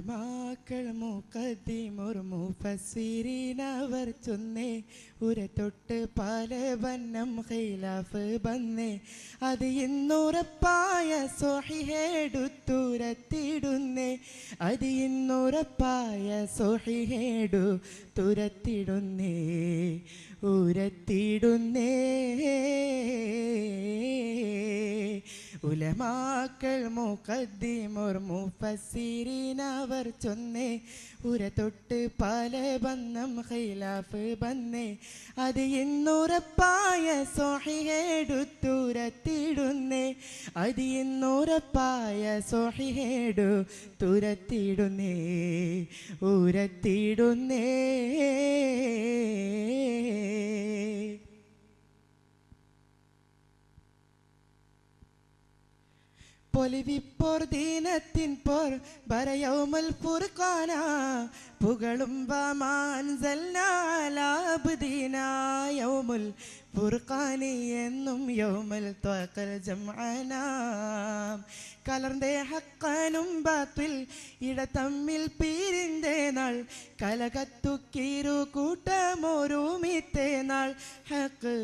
ഉലമാക്കൾ മുഖദ്ദിമുർ മുഫസ്സിരീനവർ ചൊന്നേ ഉരത്തൊട്ട് പല വന്നം ഖിലാഫ് വന്നേ അത് ഇന്നുറപ്പായ സ്വഹിഹേടുത്തുരത്തിടുന്നേ അത് ഇന്നുറപ്പായ സ്വഹിഹേടു തുരത്തിടുന്നേ ഉരത്തിടുന്നേ ഉലമാക്കൾ മുഖദ്ദിമുർ മുഫസ്സിരീനവർ ചൊന്നേ ഉരത്തൊട്ട് പല ബന്ധം ഖിലാഫ് വന്നേ അത് ഇന്നുറപ്പായ സ്വഹിഹേടുത്തുരത്തിടുന്നേ അത് ഇന്നുറപ്പായ സ്വഹിഹേടു തുരത്തിടുന്നേ ഉരത്തിടുന്നേ പൊലിവിപ്പോർ ദീനത്തിൻ പോർ ബരയൗമൽ ഫുർഖാന പുകളും യൗമുൽ ഫുർഖാനി എന്നും യൗമൽ ത്വഖൽ ജംഅന കലർന്നേ ഹക്കാനും ബാത്തിൽ ഇട തമ്മിൽ പീരിന്തേ നാൾ കലകത്തുക്കീരു കൂട്ടമോരുമിത്തേ നാൾ ഹക്ക്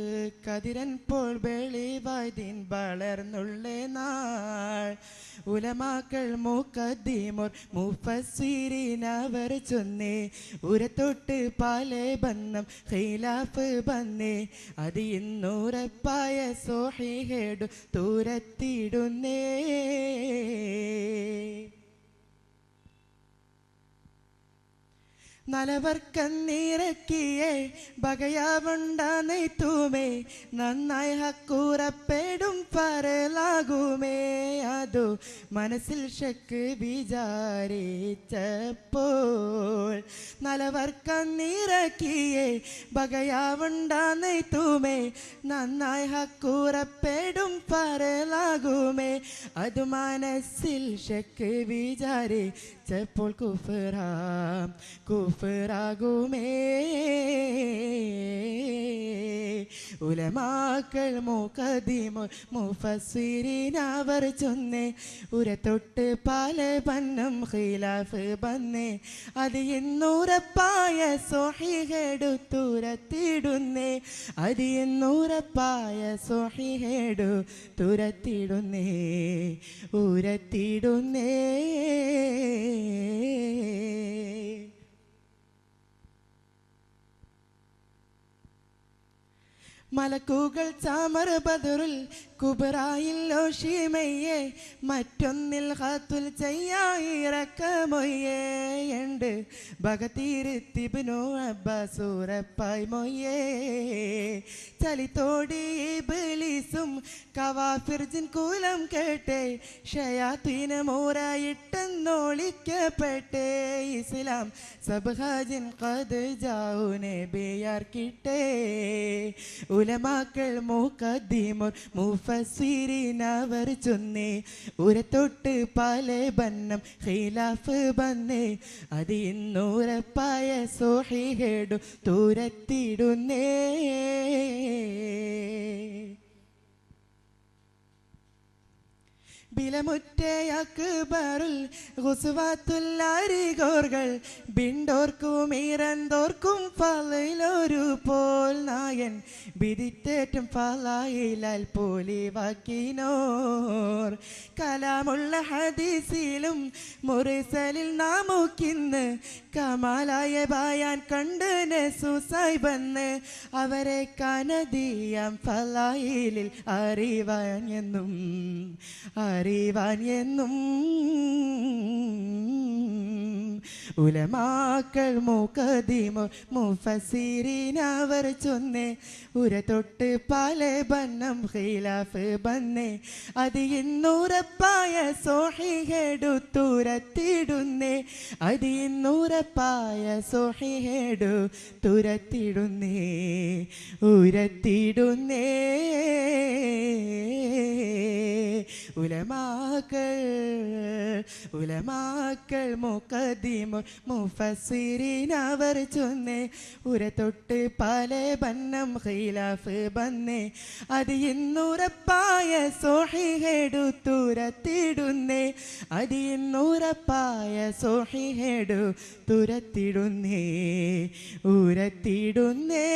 കതിരൻ പോൾ വെളിവായ്തിൻ വളർന്നുള്ളേ നാൾ ഉലമാക്കൾ മുഖദ്ദിമുർ മുഫസ്സിരീനവർ ചൊന്നേ ഉരത്തൊട്ട് പല ബന്ധം ഖിലാഫ് വന്നേ അത് ഇന്നുറപ്പായ സ്വഹിഹേടു തുരത്തിടുന്നേ നലവർക്കന്നിറക്കിയേ ബകയാവുണ്ടാനെയ്ത്തുമേ നന്നായി ഹക്കൂറപ്പെടും പറലാകുമേ അതു മനസ്സിൽ ശക്ക് വിചാരിച്ചപ്പോൾ നലവർക്കന്നിറക്കിയേ ബകയാവുണ്ടാനെയ്ത്തുമേ നന്നായി ഹക്കൂറപ്പെടും പറലാകുമേ അതു മനസ്സിൽ ശക്ക് വിചാരിച്ചപ്പോൾ കുഫറാകുമേ ഉലമാക്കൾ മുഖദ്ദിമുർ മുഫസ്സിരീനവർ ചൊന്നേ ഉരത്തൊട്ട് പല ബന്ധം ഖിലാഫ് വന്നേ അത് ഇന്നുറപ്പായ സ്വഹിഹേടുത്തുരത്തിടുന്നേ അത് ഇന്നുറപ്പായ സ്വഹിഹേടു തുരത്തിടുന്നേ ഉരത്തിടുന്നേ മലക്കുകൾ ചാമർ ബദറുൽ കുബറായിൽ ഓഷിമയ്യേ മറ്റൊന്നിൽ ഖത്തുൽ ചെയ്യായിറക്കമൊയ്യേ ഉണ്ട് ഭഗതീരുത്തിബ്നു അബ്ബാസൂറപ്പായ് മൊയ്യേ ചലിത്തോടി ഇബ്ലീസും കവാഫിർജിൻ കൂലം കേട്ടേ ഷയാത്തീന് മോരായിട്ടെന്നോളിക്കപ്പെട്ടേ ഇസ്ലാം സബ്ഹാജിൻ ഖദ് ജാഉ നബിയാർക്കിട്ടേ ഉലമാക്കൾ മുഖദ്ദിമുർ മുഫസ്സിരീനവർ ചൊന്നേ ഉരത്തൊട്ട് പല ബന്ധം ഖിലാഫ് വന്നേ അത് ഇന്നുറപ്പായ സ്വഹിഹേടു തുരത്തിടുന്നേ ബിലമുറ്റേ അക്ബറുൽ ഖുസ്വാത്തുൽ അരികോർകൾ ബിണ്ടോർക്കും ഇറന്തോർക്കും ഫളയിലൊരു പോൽ നായൻ ബിദിത്തേറ്റും ഫളയിലാൽ പോലിവാക്കിനോർ കലാമുള്ള ഹദീസിലും മുർസലിൽ നാമുക്കിന്ന് കമാലായ ബായാൻ കണ്ട് നസൂസായി വന്ന് അവരെ കനദിയാം ഫളയിലിൽ അറിവാൻ എന്നും ഉലമാക്കൾ മുഖദ്ദിമുർ മുഫസ്സിരീനവർ ചൊന്നേ ഉരത്തൊട്ട് പല ബന്ധം ഖിലാഫ് വന്നേ അത് ഇന്നുറപ്പായ സ്വഹിഹേടുത്തുരത്തിടുന്നേ അത് ഇന്നുറപ്പായ സ്വഹിഹേടു തുരത്തിടുന്നേ ഉരത്തിടുന്നേ ഉലമാക്കൾ ഉലമാക്കൾ മുഖദ്ദിമു മുഫസ്സിരീൻ അവർ ചൊന്നേ ഉര തൊട്ട് പല ബന്നം ഖിലാഫ് ബന്നേ അത് ഇന്നുറപ്പായ സ്വഹീഹെടുത്തുരത്തിടുന്നേ അത് ഇന്നുറപ്പായ സ്വഹീഹെടുത്തുരത്തിടുന്നേ ഉരത്തിടുന്നേ